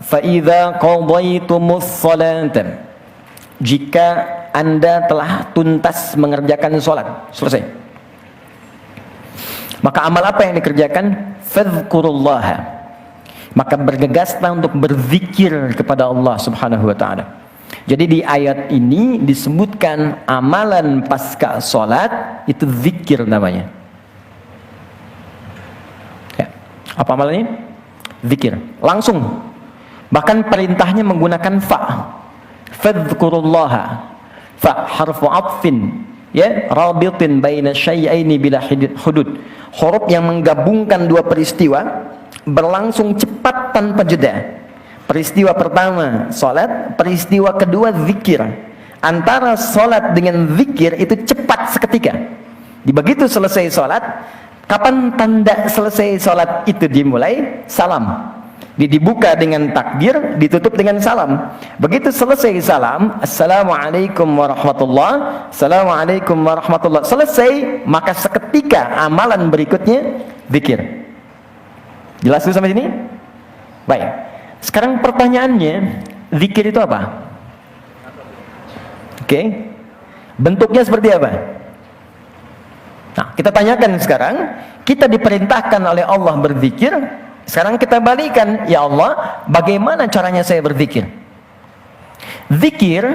fa idza qadaytumus salata, jika Anda telah tuntas mengerjakan salat, selesai. Maka amal apa yang dikerjakan? Fadhkurullaha, maka bergegaslah untuk berzikir kepada Allah Subhanahu wa taala. Jadi di ayat ini disebutkan amalan pasca salat itu zikir namanya. Ya. Apa amalannya? Zikir. Langsung. Bahkan perintahnya menggunakan fa. Fadhkurullaha. Fa harfu atfin, ya, rabitin baina syai'aini bila hudud. Huruf yang menggabungkan dua peristiwa berlangsung cepat tanpa jeda. Peristiwa pertama salat, peristiwa kedua zikir. Antara salat dengan zikir itu cepat seketika. Begitu selesai salat, kapan tanda selesai salat itu dimulai? Salam. Dibuka dengan takbir, ditutup dengan salam. Begitu selesai salam, assalamualaikum warahmatullah, assalamualaikum warahmatullah, selesai, maka seketika amalan berikutnya zikir. Jelas dulu sampai sini? Baik. Sekarang pertanyaannya, zikir itu apa? Oke. Bentuknya seperti apa? Nah, kita tanyakan sekarang, kita diperintahkan oleh Allah berzikir. Sekarang kita balikan, ya Allah, bagaimana caranya saya berzikir? Zikir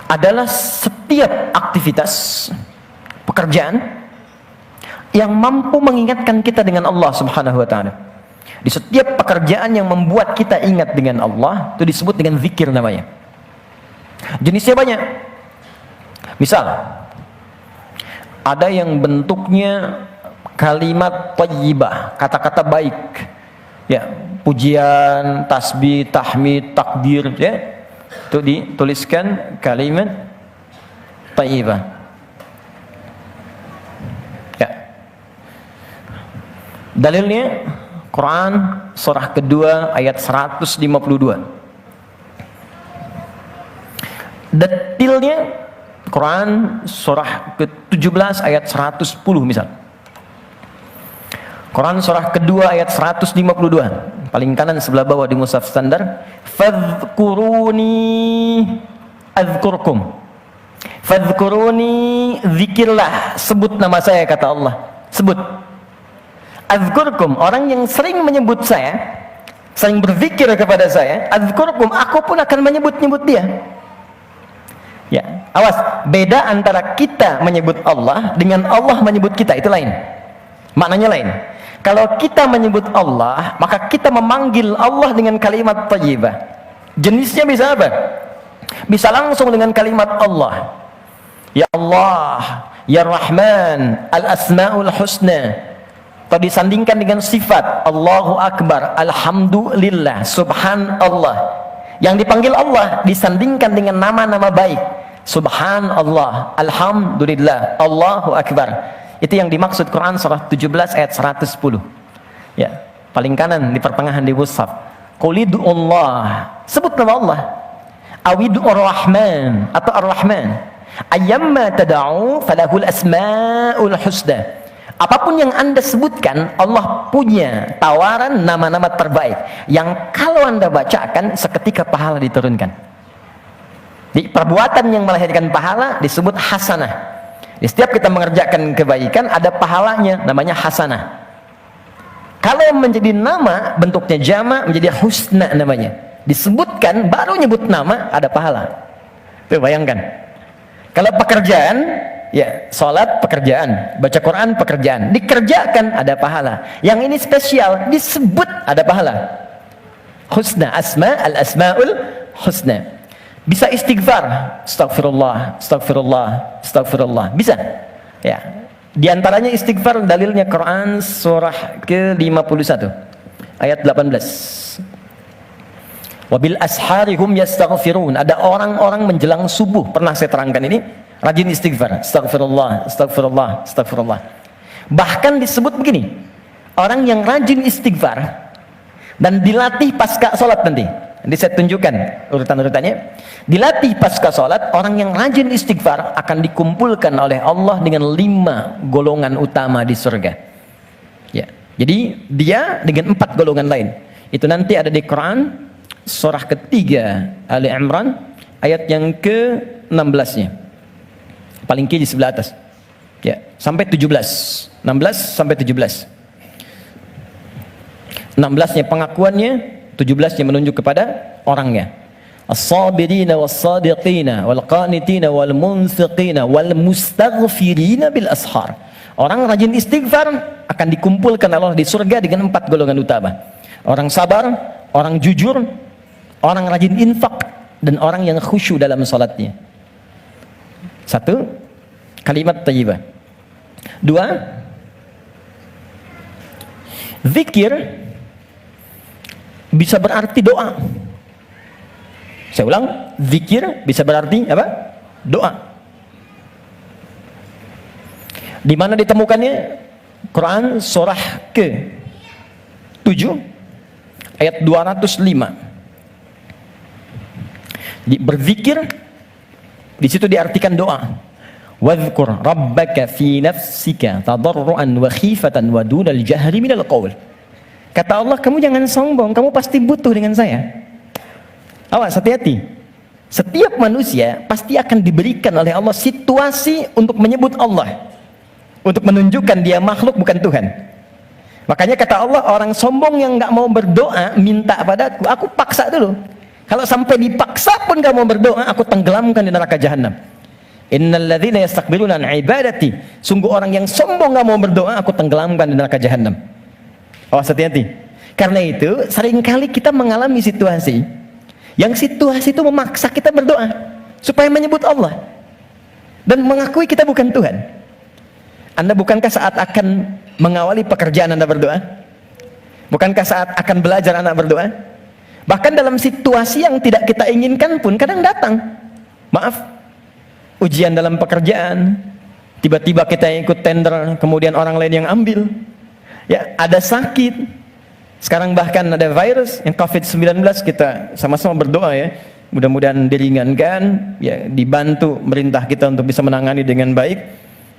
adalah setiap aktivitas, pekerjaan yang mampu mengingatkan kita dengan Allah Subhanahu wa taala. Di setiap pekerjaan yang membuat kita ingat dengan Allah, itu disebut dengan zikir namanya. Jenisnya banyak. Misal, ada yang bentuknya kalimat thayyibah, kata-kata baik. Ya, pujian, tasbih, tahmid, takbir, ya. Itu dituliskan kalimat thayyibah. Ya. Dalilnya Quran surah kedua ayat 152. Detailnya Quran surah ke-17 ayat 110 misal. Quran surah kedua ayat 152, paling kanan sebelah bawah di mushaf standar. Fadhkuruni adzkurkum. Fadhkuruni, zikirlah, sebut nama saya, kata Allah. Sebut. Adzkurkum, orang yang sering menyebut saya, sering berzikir kepada saya, adzkurkum, aku pun akan menyebut-nyebut dia. Ya, awas, beda antara kita menyebut Allah dengan Allah menyebut kita, itu lain. Maknanya lain. Kalau kita menyebut Allah, maka kita memanggil Allah dengan kalimat thayyibah. Jenisnya bisa apa? Bisa langsung dengan kalimat Allah. Ya Allah, Ya Rahman, Al-Asma'ul Husna. Atau disandingkan dengan sifat Allahu Akbar, Alhamdulillah, Subhanallah. Yang dipanggil Allah disandingkan dengan nama-nama baik. Subhanallah, Alhamdulillah, Allahu Akbar. Itu yang dimaksud Quran surah 17 ayat 110. Ya, paling kanan di pertengahan di mushaf. Qulidullah, sebut nama Allah. Awidur Rahman atau Ar-Rahman. Ayyamma tad'u falahul asmaul husna. Apapun yang Anda sebutkan, Allah punya tawaran nama-nama terbaik yang kalau Anda bacakan seketika pahala diturunkan. Di perbuatan yang melahirkan pahala disebut hasanah. Di setiap kita mengerjakan kebaikan ada pahalanya, namanya hasanah. Kalau menjadi nama bentuknya jama menjadi husna namanya. Disebutkan baru nyebut nama ada pahala. Tuh bayangkan. Kalau pekerjaan, ya salat pekerjaan, baca Quran pekerjaan, dikerjakan ada pahala. Yang ini spesial, disebut ada pahala. Husna, al-asmaul husna. Bisa istighfar, astagfirullah, astagfirullah, astagfirullah. Bisa. Ya. Di antaranya istighfar dalilnya Quran surah ke-51 ayat 18. Wabil asharihum yastaghfirun. Ada orang-orang menjelang subuh, pernah saya terangkan ini, rajin istighfar, astagfirullah, astagfirullah, astagfirullah. Bahkan disebut begini, orang yang rajin istighfar dan dilatih pasca salat nanti. Nanti saya tunjukkan urutan-urutannya. Dilatih pasca salat, orang yang rajin istighfar akan dikumpulkan oleh Allah dengan 5 golongan utama di surga. Ya. Jadi dia dengan 4 golongan lain. Itu nanti ada di Quran surah ketiga Ali Imran ayat yang ke-16-nya. Paling kiri sebelah atas. Ya, sampai 17. 16 sampai 17. 16-nya pengakuannya, 17-nya menunjuk kepada orangnya. As-sabirina was-sadiqina wal-qanitina wal-munfiqina wal-mustaghfirina bil ashar. Orang rajin istighfar akan dikumpulkan Allah di surga dengan 4 golongan utama. Orang sabar, orang jujur, orang rajin infak, dan orang yang khusyuk dalam salatnya. 1, kalimat thayyibah. 2, zikir bisa berarti doa. Saya ulang, zikir bisa berarti apa? Doa. Di mana ditemukannya? Quran surah ke-7 ayat 205. Berzikir di situ diartikan doa. Wadhkur rabbaka fi nafsika tadarruan wa khifatan wa dunal jahri minal qaul. Kata Allah, kamu jangan sombong, kamu pasti butuh dengan saya. Awas, hati-hati. Setiap manusia pasti akan diberikan oleh Allah situasi untuk menyebut Allah, untuk menunjukkan dia makhluk bukan Tuhan. Makanya kata Allah, orang sombong yang nggak mau berdoa minta padaku, aku paksa dulu. Kalau sampai dipaksa pun nggak mau berdoa, aku tenggelamkan di neraka jahanam. Innal ladzina yastakbiruna an ibadati. Sungguh orang yang sombong nggak mau berdoa, aku tenggelamkan di neraka jahanam. Awas, hati-hati. Karena itu seringkali kita mengalami situasi yang situasi itu memaksa kita berdoa supaya menyebut Allah dan mengakui kita bukan Tuhan. Anda bukankah saat akan mengawali pekerjaan Anda berdoa? Bukankah saat akan belajar Anda berdoa? Bahkan dalam situasi yang tidak kita inginkan pun kadang datang. Maaf, ujian dalam pekerjaan, tiba-tiba kita ikut tender, kemudian orang lain yang ambil. Ya, ada sakit. Sekarang bahkan ada virus yang COVID-19, kita sama-sama berdoa ya, mudah-mudahan diringankan, ya, dibantu merintah kita untuk bisa menangani dengan baik.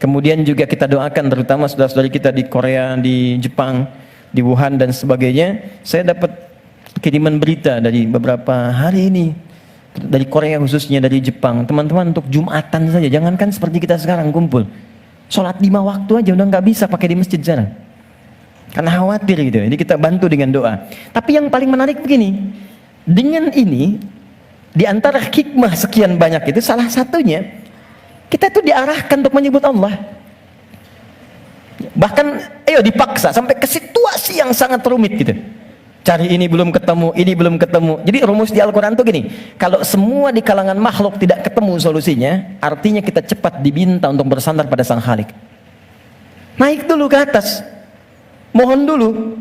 Kemudian juga kita doakan terutama saudara-saudari kita di Korea, di Jepang, di Wuhan dan sebagainya. Saya dapat kiriman berita dari beberapa hari ini dari Korea, khususnya dari Jepang. Teman-teman, untuk Jumatan saja, jangankan seperti kita sekarang kumpul, sholat 5 waktu aja udah nggak bisa pakai di masjid sekarang. Karena khawatir gitu. Jadi kita bantu dengan doa. Tapi yang paling menarik begini, dengan ini di antara hikmah sekian banyak itu salah satunya kita tuh diarahkan untuk menyebut Allah. Bahkan ayo dipaksa sampai ke situasi yang sangat rumit gitu. Cari ini belum ketemu, ini belum ketemu. Jadi rumus di Al-Quran tuh gini, kalau semua di kalangan makhluk tidak ketemu solusinya, artinya kita cepat diminta untuk bersandar pada Sang Khalik. Naik dulu ke atas, mohon dulu.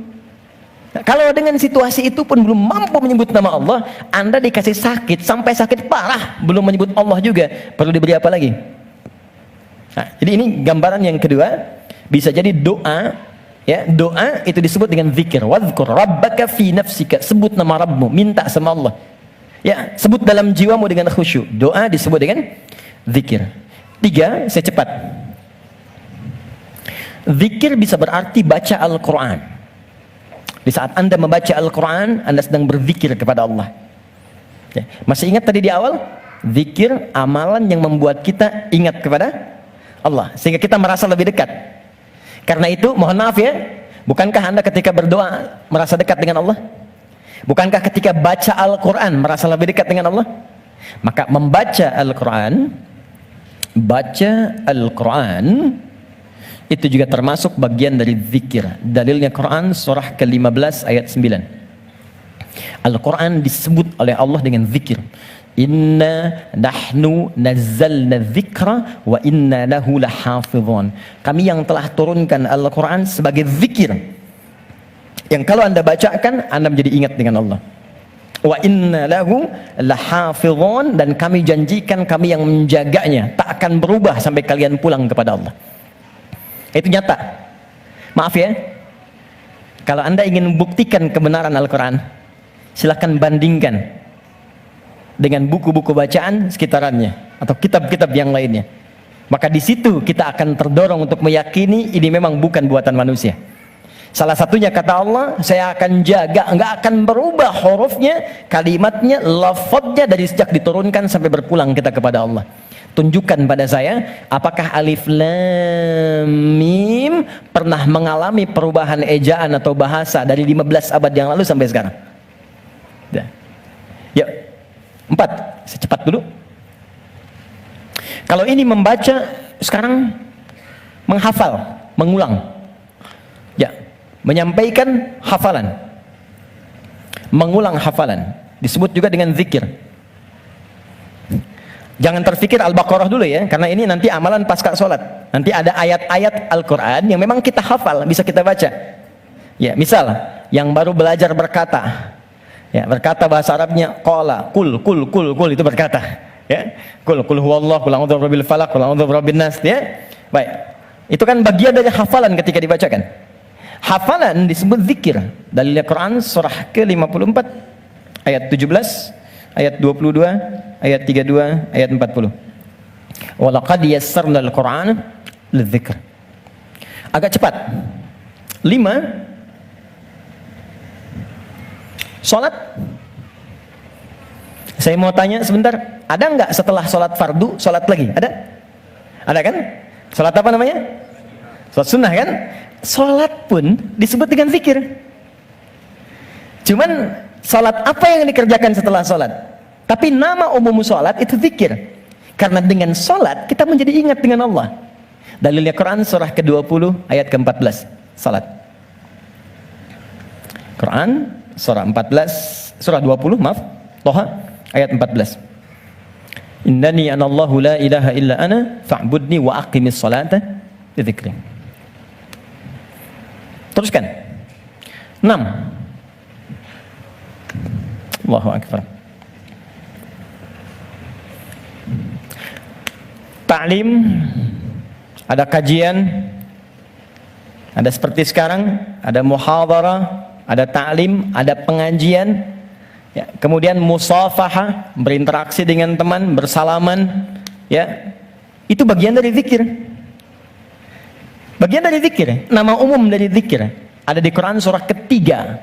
Nah, kalau dengan situasi itu pun belum mampu menyebut nama Allah, Anda dikasih sakit sampai sakit parah belum menyebut Allah juga, perlu diberi apa lagi? Nah, jadi ini gambaran yang kedua, bisa jadi doa, ya, doa itu disebut dengan zikir. Wadhkur rabbaka fi nafsika, sebut nama Rabbmu, minta sama Allah. Ya, sebut dalam jiwamu dengan khusyuk. Doa disebut dengan zikir. 3, saya cepat. Zikir bisa berarti baca Al-Quran. Di saat Anda membaca Al-Quran, Anda sedang berzikir kepada Allah. Ya. Masih ingat tadi di awal? Zikir, amalan yang membuat kita ingat kepada Allah, sehingga kita merasa lebih dekat. Karena itu, mohon maaf ya, bukankah Anda ketika berdoa merasa dekat dengan Allah? Bukankah ketika baca Al-Quran merasa lebih dekat dengan Allah? Maka membaca Al-Quran, baca Al-Quran itu juga termasuk bagian dari zikir. Dalilnya Quran surah ke-15 ayat 9. Al-Quran disebut oleh Allah dengan zikir. Inna nahnu nazzalna dzikra wa inna lahu lahafizun. Kami yang telah turunkan Al-Quran sebagai zikir, yang kalau Anda bacakan Anda menjadi ingat dengan Allah. Wa inna lahu lahafizun, dan kami janjikan kami yang menjaganya, tak akan berubah sampai kalian pulang kepada Allah. Itu nyata. Maaf ya, kalau Anda ingin buktikan kebenaran Al-Quran, silahkan bandingkan dengan buku-buku bacaan sekitarannya atau kitab-kitab yang lainnya. Maka di situ kita akan terdorong untuk meyakini ini memang bukan buatan manusia. Salah satunya kata Allah, saya akan jaga, enggak akan berubah hurufnya, kalimatnya, lafadznya dari sejak diturunkan sampai berpulang kita kepada Allah. Tunjukkan pada saya, apakah alif lam mim pernah mengalami perubahan ejaan atau bahasa dari 15 abad yang lalu sampai sekarang? Ya. 4, saya cepat dulu. Kalau ini membaca, sekarang menghafal, mengulang. Ya, menyampaikan hafalan, mengulang hafalan, disebut juga dengan zikir. Jangan terfikir Al-Baqarah dulu ya, karena ini nanti amalan pasca sholat. Nanti ada ayat-ayat Al-Quran yang memang kita hafal, bisa kita baca. Ya, misal yang baru belajar berkata, ya berkata bahasa Arabnya qala, kul itu berkata. Ya, kul huwallahu, kul a'udzu birabbil falaq, kul a'udzu birabbin nas. Ya, baik. Itu kan bagian dari hafalan ketika dibacakan. Hafalan disebut zikir. Dalil Al-Quran surah ke-54 ayat 17, ayat 22, ayat 32, ayat 40. Wa laqad yassarnal Qur'ana lidzikr. Agak cepat. 5. Salat. Saya mau tanya sebentar, ada enggak setelah salat fardu, salat lagi? Ada? Ada kan? Salat apa namanya? Salat sunnah kan? Salat pun disebut dengan zikir. Cuman salat apa yang dikerjakan setelah salat? Tapi nama umum salat itu zikir. Karena dengan salat kita menjadi ingat dengan Allah. Dalil Quran surah ke-20 ayat ke-14. Salat. Quran surah 14, surah 20 maaf, Toha ayat 14. Innani anallahu la ilaha illa ana fa'budni wa aqimis salata li dzikri. Teruskan. 6. Allahu akbar. Ta'lim, ada kajian, ada seperti sekarang, ada muhadharah, ada ta'lim, ada pengajian, ya, kemudian musafahah, berinteraksi dengan teman, bersalaman, ya, itu bagian dari zikir. Bagian dari zikir, nama umum dari zikir ada di Quran surah ketiga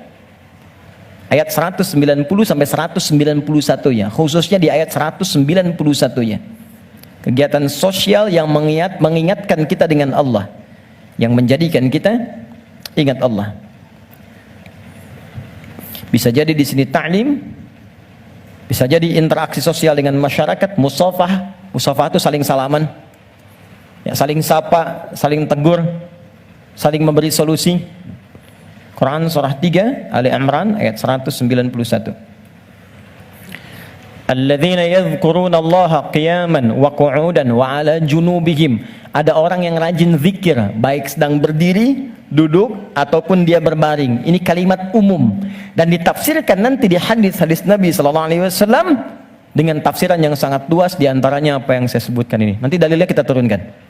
ayat 190 sampai 191 ya, khususnya di ayat 191 ya. Kegiatan sosial yang mengingatkan kita dengan Allah, yang menjadikan kita ingat Allah. Bisa jadi di sini ta'lim, bisa jadi interaksi sosial dengan masyarakat, musafah itu saling salaman, ya, saling sapa, saling tegur, saling memberi solusi. Quran surah 3 Ali Imran ayat 191. Alladzina yadhkuruna Allaha qiyaman wa qu'udan wa 'ala junubihim. Ada orang yang rajin zikir baik sedang berdiri, duduk ataupun dia berbaring. Ini kalimat umum dan ditafsirkan nanti di hadis-hadis Nabi sallallahu alaihi wasallam dengan tafsiran yang sangat luas, di antaranya apa yang saya sebutkan ini. Nanti dalilnya kita turunkan.